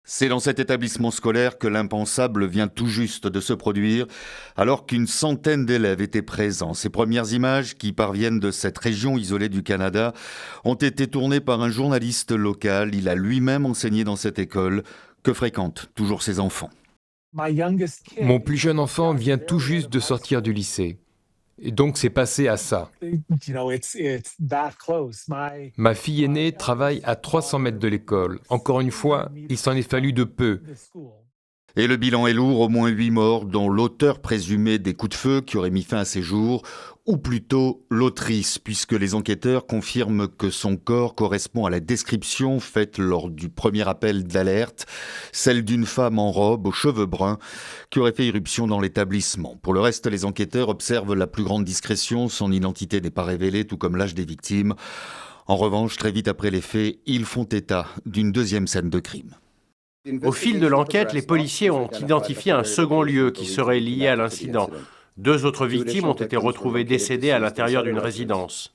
C'est dans cet établissement scolaire que l'impensable vient tout juste de se produire, alors qu'une centaine d'élèves étaient présents. Ces premières images, qui parviennent de cette région isolée du Canada, ont été tournées par un journaliste local. Il a lui-même enseigné dans cette école, que fréquentent toujours ses enfants. Mon plus jeune enfant vient tout juste de sortir du lycée. Et donc c'est passé à ça. Ma fille aînée travaille à 300 mètres de l'école. Encore une fois, il s'en est fallu de peu. Et le bilan est lourd, au moins 8 morts, dont l'auteur présumé des coups de feu qui auraient mis fin à ses jours, ou plutôt l'autrice, puisque les enquêteurs confirment que son corps correspond à la description faite lors du premier appel d'alerte, celle d'une femme en robe aux cheveux bruns qui aurait fait irruption dans l'établissement. Pour le reste, les enquêteurs observent la plus grande discrétion, son identité n'est pas révélée, tout comme l'âge des victimes. En revanche, très vite après les faits, ils font état d'une deuxième scène de crime. Au fil de l'enquête, les policiers ont identifié un second lieu qui serait lié à l'incident. 2 autres victimes ont été retrouvées décédées à l'intérieur d'une résidence.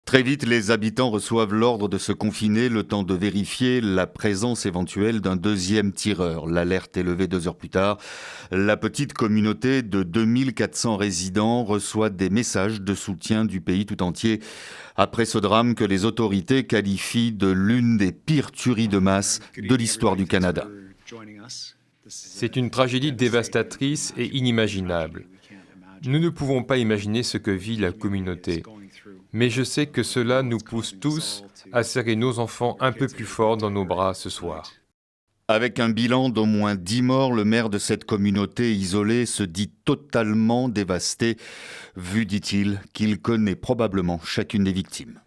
Très vite, les habitants reçoivent l'ordre de se confiner, le temps de vérifier la présence éventuelle d'un deuxième tireur. L'alerte est levée 2 heures plus tard. La petite communauté de 2400 résidents reçoit des messages de soutien du pays tout entier après ce drame que les autorités qualifient de l'une des pires tueries de masse de l'histoire du Canada. C'est une tragédie dévastatrice et inimaginable. Nous ne pouvons pas imaginer ce que vit la communauté. Mais je sais que cela nous pousse tous à serrer nos enfants un peu plus fort dans nos bras ce soir. Avec un bilan d'au moins 10 morts, le maire de cette communauté isolée se dit totalement dévasté, vu, dit-il, qu'il connaît probablement chacune des victimes.